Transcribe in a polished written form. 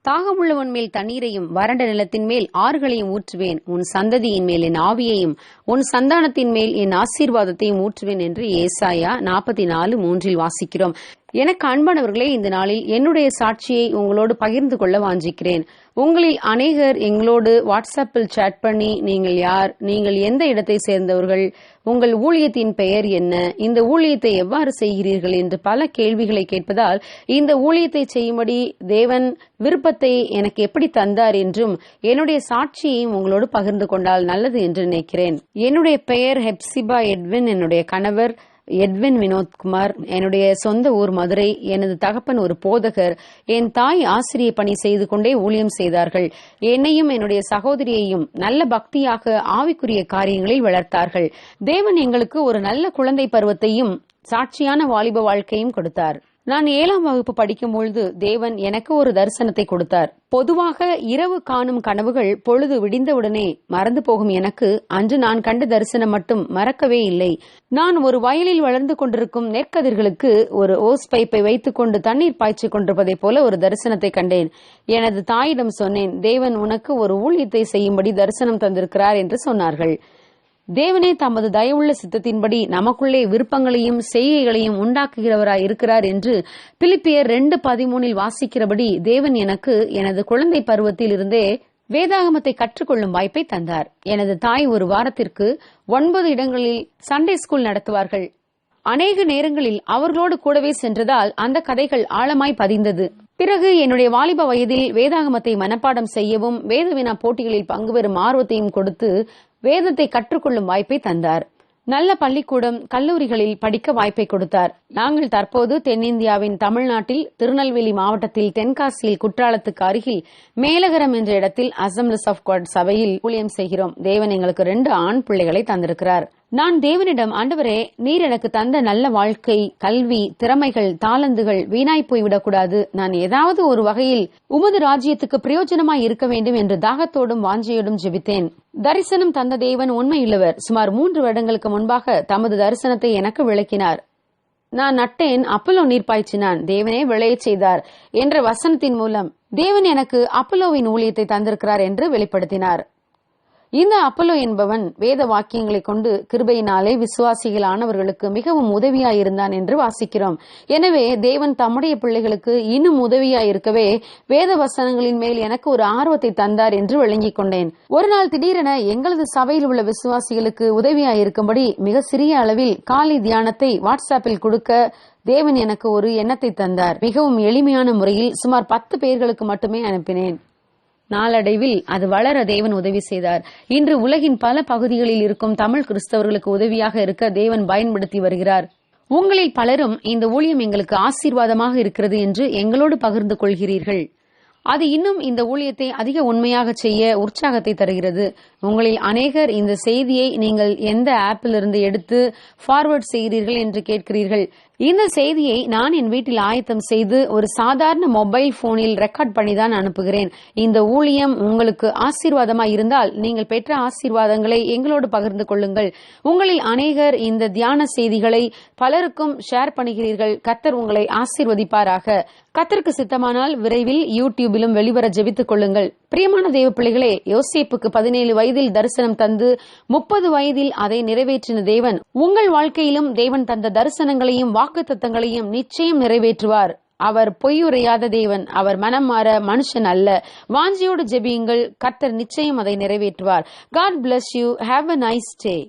தாகமுள்ளவன் மேல் தண்ணீரையும் வறண்ட நிலத்தின் மேல் ஆறுகளையும் ஊற்றுவேன். உன் சந்ததியின் மேல் என் ஆவியையும் உன் சந்தானத்தின் மேல் என் ஆசீர்வாதத்தையும் ஊற்றுவேன் என்று ஏசாயா 44:3 வாசிக்கிறோம். எனக்கு அன்பானவர்களே, இந்த நாளில் என்னுடைய சாட்சியை உங்களோடு பகிர்ந்து கொள்ள வாஞ்சிக்கிறேன். உங்களில் அநேகர் எங்களோடு வாட்ஸ்அப்பில் சேட் பண்ணி, நீங்கள் யார், நீங்கள் எந்த இடத்தை சேர்ந்தவர்கள், உங்கள் ஊழியத்தின் பெயர் என்ன, இந்த ஊழியத்தை எவ்வாறு செய்கிறீர்கள் என்று பல கேள்விகளை கேட்பதால் இந்த ஊழியத்தை செய்யும்படி தேவன் விருப்பத்தை எனக்கு எப்படி தந்தார் என்றும் என்னுடைய சாட்சியையும் உங்களோடு பகிர்ந்து கொண்டால் நல்லது என்று நினைக்கிறேன். என்னுடைய பெயர் ஹெப்சிபா எட்வின். என்னுடைய கணவர் எட்வின் வினோத்குமார். என்னுடைய சொந்த ஊர் மதுரை. எனது தகப்பன் ஒரு போதகர். என் தாய் ஆசிரிய பணி செய்து கொண்டே ஊழியம் செய்தார்கள். என்னையும் என்னுடைய சகோதரியையும் நல்ல பக்தியாக ஆவிக்குரிய காரியங்களில் வளர்த்தார்கள். தேவன் எங்களுக்கு ஒரு நல்ல குழந்தை பருவத்தையும் சாட்சியான வாலிப வாழ்க்கையும் கொடுத்தார். நான் 7ஆம் வகுப்பு படிக்கும் பொழுது தேவன் எனக்கு ஒரு தரிசனத்தை கொடுத்தார். பொதுவாக இரவு காணும் கனவுகள் பொழுது விடிந்தவுடனே மறந்து போகும் எனக்கு அன்று நான் கண்ட தரிசனம் மட்டும் மறக்கவே இல்லை. நான் ஒரு வயலில் வளர்ந்து கொண்டிருக்கும் நெற்கதிர்களுக்கு ஒரு ஓஸ் பைப்பை வைத்துக் கொண்டு தண்ணீர் பாய்ச்சிக் கொண்டிருப்பதை போல ஒரு தரிசனத்தை கண்டேன். எனது தாயிடம் சொன்னேன், தேவன் உனக்கு ஒரு ஊழியத்தை செய்யும்படி தரிசனம் தந்திருக்கிறார் என்று சொன்னார்கள். தேவனே தமது தயவுள்ள சித்தத்தின்படி நமக்குள்ளே விருப்பங்களையும் செய்கைகளையும் உண்டாக்குகிறவராய் இருக்கிறார் என்று பிலிப்பியர் 2:13 வாசிக்கிறபடி தேவன் எனக்கு எனது குழந்தை பருவத்தில் இருந்தே வேதாகமத்தை கற்றுக்கொள்ளும் வாய்ப்பை தந்தார். எனது தாய் ஒரு வாரத்திற்கு 9 இடங்களில் சண்டே ஸ்கூல் நடத்துவார்கள். அநேக நேரங்களில் அவர்களோடு கூடவே சென்றதால் அந்த கதைகள் ஆழமாய் பதிந்தது. பிறகு என்னுடைய வாலிப வயதில் வேதாகமத்தை மனப்பாடம் செய்யவும் வேத வினா போட்டிகளில் பங்கு பெறும் ஆர்வத்தையும் கொடுத்து வேதத்தை கற்றுக்கொள்ளும் வாய்ப்பை தந்தார். நல்ல பள்ளிக்கூடம், கல்லூரிகளில் படிக்க வாய்ப்பை கொடுத்தார். நாங்கள் தற்போது தென்னிந்தியாவின் தமிழ்நாட்டில் திருநெல்வேலி மாவட்டத்தில் தென்காசியில் குற்றாலத்துக்கு அருகில் மேலகரம் என்ற இடத்தில் அசம்பிளிஸ் ஆஃப் காட் சபையில் ஊழியம் செய்கிறோம். தேவன் எங்களுக்கு 2 ஆண் பிள்ளைகளை தந்திருக்கிறார். நான் தேவனிடம், ஆண்டவரே, நீர் எனக்கு தந்த நல்ல வாழ்க்கை, கல்வி, திறமைகள், தாளந்துகள் வீணாய் போய்விடக்கூடாது. நான் ஏதாவது ஒரு வகையில் உமது ராஜ்யத்துக்கு பிரயோஜனமாய் இருக்க வேண்டும் என்று தாகத்தோடும் வாஞ்சையோடும் ஜெபித்தேன். தரிசனம் தந்த தேவன் உண்மையுள்ளவர். சுமார் 3 வருடங்களுக்கு முன்பாக தமது தரிசனத்தை எனக்கு விளக்கினார். நான் நட்டேன், அப்பல்லோ நீர் பாய்ச்சினான், தேவனே விளையச் செய்தார் என்ற வசனத்தின் மூலம் தேவன் எனக்கு அப்பல்லோவின் ஊழியத்தை தந்திருக்கிறார் என்று வெளிப்படுத்தினார். இந்த அப்பல்லோ என்பவன் வேத வாக்கியங்களை கொண்டு கிருபையினாலே விசுவாசிகளானவர்களுக்கு மிகவும் உதவியாயிருந்தான் என்று வாசிக்கிறோம். எனவே தேவன் தம்முடைய பிள்ளைகளுக்கு இன்னும் உதவியாயிருக்கவே வேத வசனங்களின் மேல் எனக்கு ஒரு ஆர்வத்தை தந்தார் என்று விளங்கிக் கொண்டேன். ஒரு நாள் திடீரென எங்களது சபையில் உள்ள விசுவாசிகளுக்கு உதவியாயிருக்கும்படி மிக சிறிய அளவில் காலை தியானத்தை வாட்ஸ்அப்பில் கொடுக்க தேவன் எனக்கு ஒரு எண்ணத்தை தந்தார். மிகவும் எளிமையான முறையில் சுமார் 10 பேர்களுக்கு மட்டுமே அனுப்பினேன். நாளடைவில் அது வளர தேவன் உதவி செய்தார். இன்று உலகின் பல பகுதிகளில் இருக்கும் தமிழ் கிறிஸ்தவர்களுக்கு உதவியாக இருக்க தேவன் பயன்படுத்தி வருகிறார். உங்களில் பலரும் இந்த ஊழியம் எங்களுக்கு ஆசீர்வாதமாக இருக்கிறது என்று எங்களோடு பகிர்ந்து கொள்கிறீர்கள். அது இன்னும் இந்த ஊழியத்தை அதிக உண்மையாக செய்ய உற்சாகத்தை தருகிறது. உங்களில் அநேகர் இந்த செய்தியை நீங்கள் எந்த ஆப்பிலிருந்து எடுத்து ஃபார்வர்ட் செய்கிறீர்கள் என்று கேட்கிறீர்கள். இந்த செய்தியை நான் என் வீட்டில் ஆயத்தம் செய்து ஒரு சாதாரண மொபைல் போனில் ரெக்கார்ட் பண்ணிதான் அனுப்புகிறேன். இந்த ஊழியம் உங்களுக்கு ஆசீர்வாதமாய் இருந்தால் நீங்கள் பெற்ற ஆசீர்வாதங்களை எங்களோடு பகிர்ந்து கொள்ளுங்கள். உங்களில் அநேகர் இந்த தியான செய்திகளை பலருக்கும் ஷேர் பண்ணுகிறீர்கள். கர்த்தர் உங்களை ஆசீர்வதிப்பாராக. கர்த்தருக்கு சித்தமானால் விரைவில் யூடியூபிலும் வெளிவர ஜெபித்துக் கொள்ளுங்கள். பிரியமான தேவ பிள்ளைகளே, யோசேப்புக்கு 17 வயதில் தரிசனம் தந்து 30 வயதில் அதை நிறைவேற்றின தேவன் உங்கள் வாழ்க்கையிலும் தேவன் தந்த தரிசனங்களையும் வாக்குத்தத்தங்களையும் நிச்சயம் நிறைவேற்றுவார். அவர் பொய்யுரையாத தேவன். அவர் மனம் மாற மனுஷன் அல்ல. வாஞ்சியோடு ஜெபியுங்கள். கர்த்தர் நிச்சயம் அதை நிறைவேற்றுவார். God bless you. Have a nice day.